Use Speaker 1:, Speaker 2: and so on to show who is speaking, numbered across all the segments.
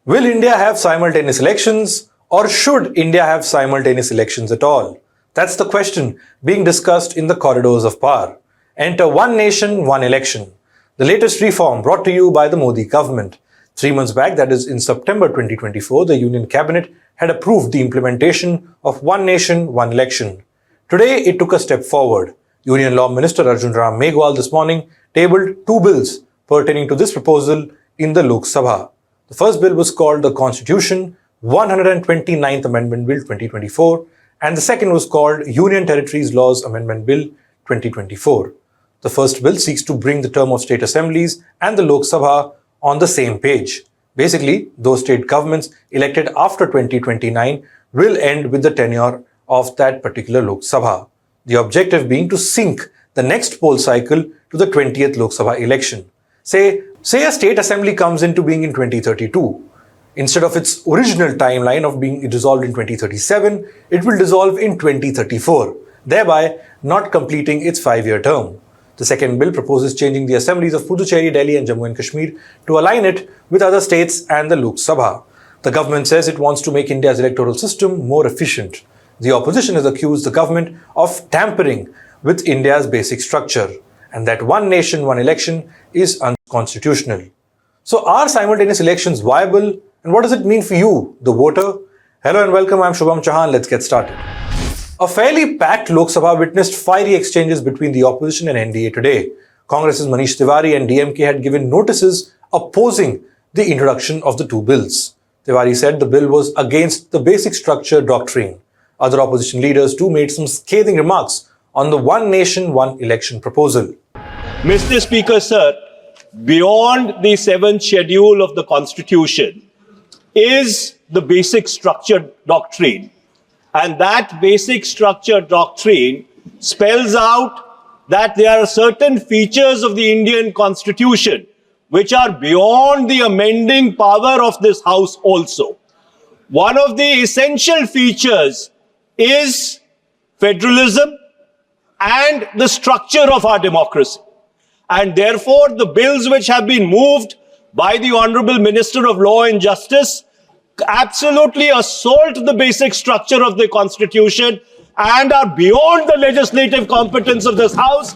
Speaker 1: Will India have simultaneous elections, or should India have simultaneous elections at all? That's the question being discussed in the corridors of power. Enter One Nation, One Election, the latest reform brought to you by the Modi government. 3 months back, that is in September 2024, the Union Cabinet had approved the implementation of One Nation, One Election. Today, it took a step forward. Union Law Minister Arjun Meghwal this morning tabled 2 bills pertaining to this proposal in the Lok Sabha. The first bill was called the Constitution 129th Amendment Bill 2024, and the second was called Union Territories Laws Amendment Bill 2024. The first bill seeks to bring the term of state assemblies and the Lok Sabha on the same page. Basically, those state governments elected after 2029 will end with the tenure of that particular Lok Sabha. The objective being to sync the next poll cycle to the 20th Lok Sabha election. Say a state assembly comes into being in 2032. Instead of its original timeline of being dissolved in 2037, it will dissolve in 2034, thereby not completing its 5-year term. The second bill proposes changing the assemblies of Puducherry, Delhi and Jammu and Kashmir to align it with other states and the Lok Sabha. The government says it wants to make India's electoral system more efficient. The opposition has accused the government of tampering with India's basic structure, and that one nation, one election is unconstitutional. So are simultaneous elections viable, and what does it mean for you, the voter? Hello and welcome, I'm Shubham Chohan. Let's get started. A fairly packed Lok Sabha witnessed fiery exchanges between the opposition and NDA today. Congress's Manish Tiwari and DMK had given notices opposing the introduction of the 2 bills. Tiwari said the bill was against the basic structure doctrine. Other opposition leaders too made some scathing remarks on the One Nation, One Election proposal.
Speaker 2: Mr. Speaker, sir, beyond the 7th schedule of the Constitution is the basic structure doctrine. And that basic structure doctrine spells out that there are certain features of the Indian Constitution which are beyond the amending power of this House also. One of the essential features is federalism and the structure of our democracy. And therefore, the bills which have been moved by the Honorable Minister of Law and Justice absolutely assault the basic structure of the Constitution and are beyond the legislative competence of this House.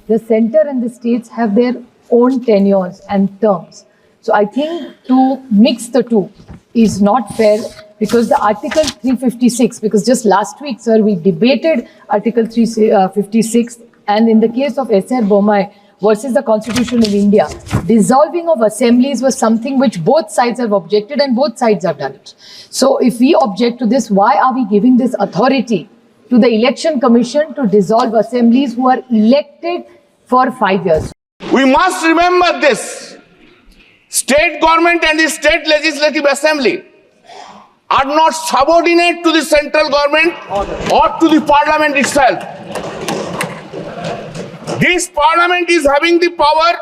Speaker 3: The centre and the states have their own tenures and terms. So I think to mix the two is not fair, because the Article 356, because just last week, sir, we debated Article 356, and in the case of S.R. Bommai versus the Constitution of India, dissolving of assemblies was something which both sides have objected and both sides have done it. So if we object to this, why are we giving this authority to the Election Commission to dissolve assemblies who are elected for 5 years?
Speaker 4: We must remember this. State government and the state legislative assembly are not subordinate to the central government or to the parliament itself. This parliament is having the power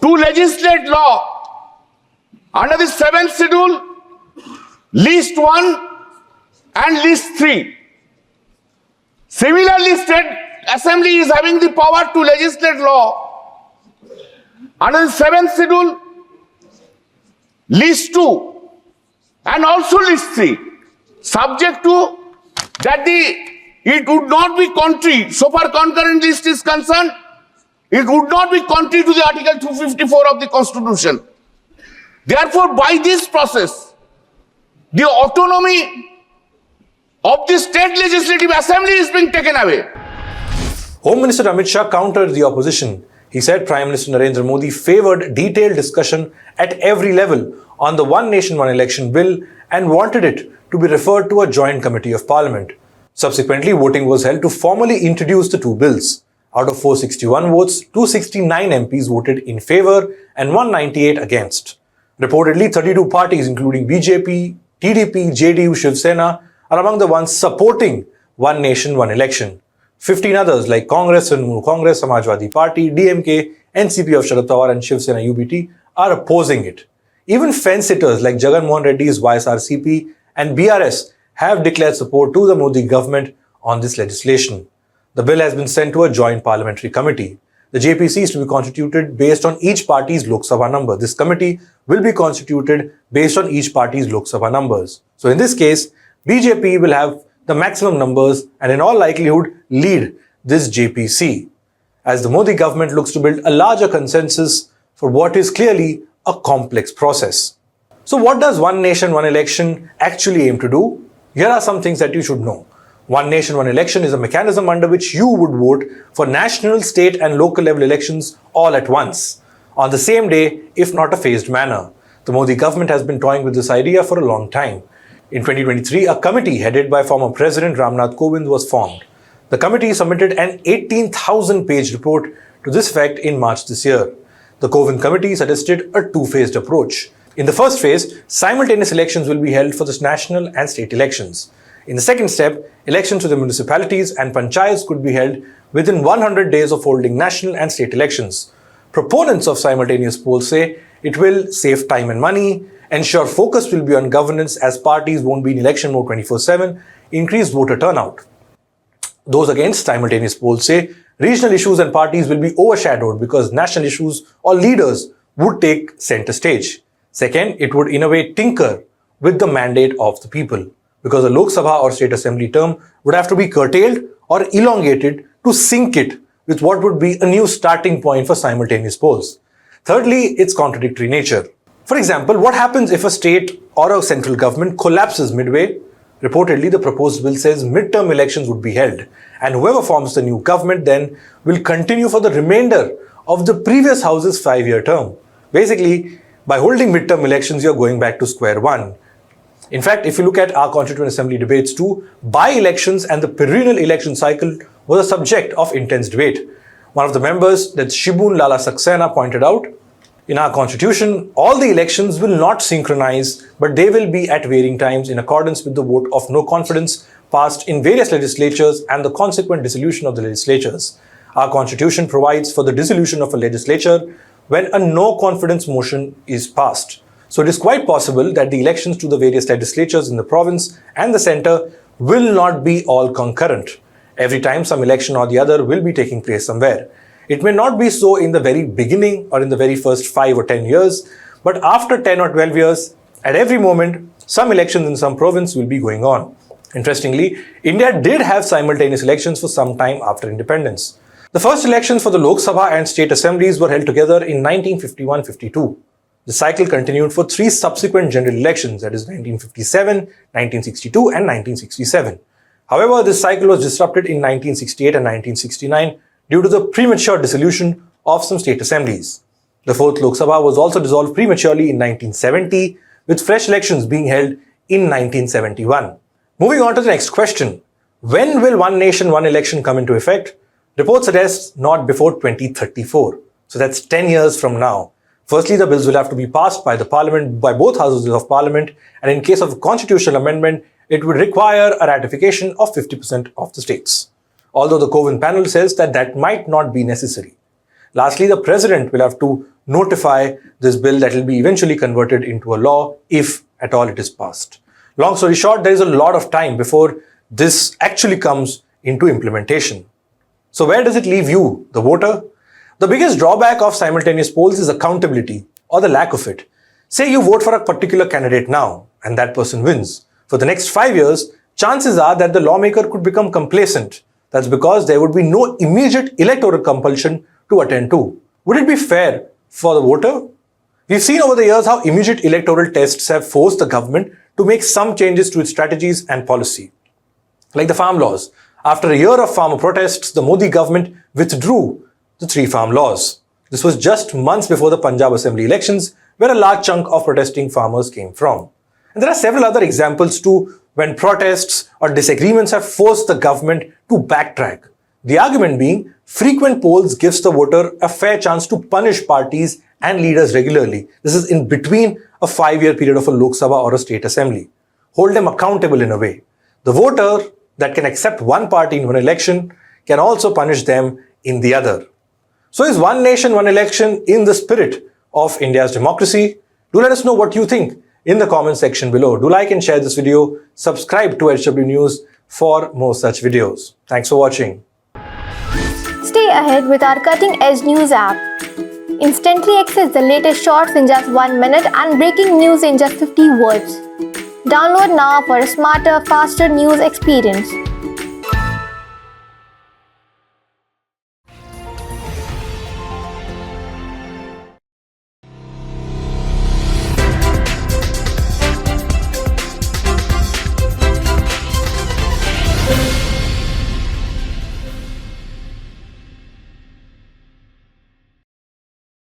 Speaker 4: to legislate law under the 7th schedule, list 1 and list 3. Similarly, state assembly is having the power to legislate law under the 7th schedule, list 2 and also list 3, subject to that it would not be contrary, so far concurrent list is concerned, it would not be contrary to the Article 254 of the Constitution. Therefore, by this process, the autonomy of the state legislative assembly is being taken away.
Speaker 1: Home Minister Amit Shah countered the opposition. He said Prime Minister Narendra Modi favoured detailed discussion at every level on the One Nation, One Election bill and wanted it to be referred to a joint committee of parliament. Subsequently, voting was held to formally introduce the 2 bills. Out of 461 votes, 269 MPs voted in favour and 198 against. Reportedly, 32 parties including BJP, TDP, JDU, Shiv Sena are among the ones supporting One Nation, One Election. 15 others like Congress, Trinamool Congress, Samajwadi Party, DMK, NCP of Sharad Pawar and Shiv Sena UBT are opposing it. Even fence-sitters like Jagan Mohan Reddy's YSRCP and BRS have declared support to the Modi government on this legislation. The bill has been sent to a joint parliamentary committee. the JPC is to be constituted based on each party's Lok Sabha number. This committee will be constituted based on each party's Lok Sabha numbers. So in this case, BJP will have the maximum numbers and in all likelihood lead this JPC, as the Modi government looks to build a larger consensus for what is clearly a complex process. So what does One Nation, One Election actually aim to do? Here are some things that you should know. One Nation, One Election is a mechanism under which you would vote for national, state and local level elections all at once, on the same day, if not a phased manner. The Modi government has been toying with this idea for a long time. In 2023, a committee headed by former President Ramnath Kovind was formed. The committee submitted an 18,000-page report to this effect in March this year. The Kovind committee suggested a two-phased approach. In the first phase, simultaneous elections will be held for the national and state elections. In the second step, elections to the municipalities and panchayats could be held within 100 days of holding national and state elections. Proponents of simultaneous polls say it will save time and money, ensure focus will be on governance as parties won't be in election mode 24/7, increase voter turnout. Those against simultaneous polls say regional issues and parties will be overshadowed because national issues or leaders would take center stage. Second, it would in a way tinker with the mandate of the people, because a Lok Sabha or state assembly term would have to be curtailed or elongated to sync it with what would be a new starting point for simultaneous polls. Thirdly, its contradictory nature. For example, what happens if a state or a central government collapses midway? Reportedly, the proposed bill says midterm elections would be held, and whoever forms the new government then will continue for the remainder of the previous house's 5-year term. Basically, by holding midterm elections, you're going back to square one. In fact, if you look at our Constituent Assembly debates too, by-elections and the perennial election cycle was a subject of intense debate. One of the members, that's Shibun Lala Saxena, pointed out, in our constitution, all the elections will not synchronize, but they will be at varying times in accordance with the vote of no confidence passed in various legislatures and the consequent dissolution of the legislatures. Our constitution provides for the dissolution of a legislature when a no confidence motion is passed. So it is quite possible that the elections to the various legislatures in the province and the centre will not be all concurrent. Every time some election or the other will be taking place somewhere. It may not be so in the very beginning or in the very first 5 or 10 years, but after 10 or 12 years, at every moment, some elections in some province will be going on. Interestingly, India did have simultaneous elections for some time after independence. The first elections for the Lok Sabha and state assemblies were held together in 1951-52. The cycle continued for 3 subsequent general elections, that is 1957, 1962 and 1967. However, this cycle was disrupted in 1968 and 1969 due to the premature dissolution of some state assemblies. The 4th Lok Sabha was also dissolved prematurely in 1970, with fresh elections being held in 1971. Moving on to the next question. When will One Nation, One Election come into effect? Report suggests not before 2034. So that's 10 years from now. Firstly, the bills will have to be passed by the parliament, by both houses of parliament, and in case of a constitutional amendment, it would require a ratification of 50% of the states. Although the Kovind panel says that that might not be necessary. Lastly, the president will have to notify this bill that will be eventually converted into a law if at all it is passed. Long story short, there is a lot of time before this actually comes into implementation. So where does it leave you, the voter? The biggest drawback of simultaneous polls is accountability, or the lack of it. Say you vote for a particular candidate now, and that person wins. For the next 5 years, chances are that the lawmaker could become complacent. That's because there would be no immediate electoral compulsion to attend to. Would it be fair for the voter? We've seen over the years how immediate electoral tests have forced the government to make some changes to its strategies and policy. Like the farm laws. After a year of farmer protests, the Modi government withdrew the 3 farm laws. This was just months before the Punjab Assembly elections, where a large chunk of protesting farmers came from. And there are several other examples too, when protests or disagreements have forced the government to backtrack. The argument being, frequent polls gives the voter a fair chance to punish parties and leaders regularly. This is in between a 5-year period of a Lok Sabha or a state assembly. Hold them accountable in a way. The voter that can accept one party in one election can also punish them in the other. So is One Nation, One Election in the spirit of India's democracy? Do let us know what you think in the comment section below. Do like and share this video. Subscribe to HW News for more such videos. Thanks for watching.
Speaker 5: Stay ahead with our cutting-edge news app. Instantly access the latest shorts in just 1 minute and breaking news in just 50 words. Download now for a smarter, faster news experience.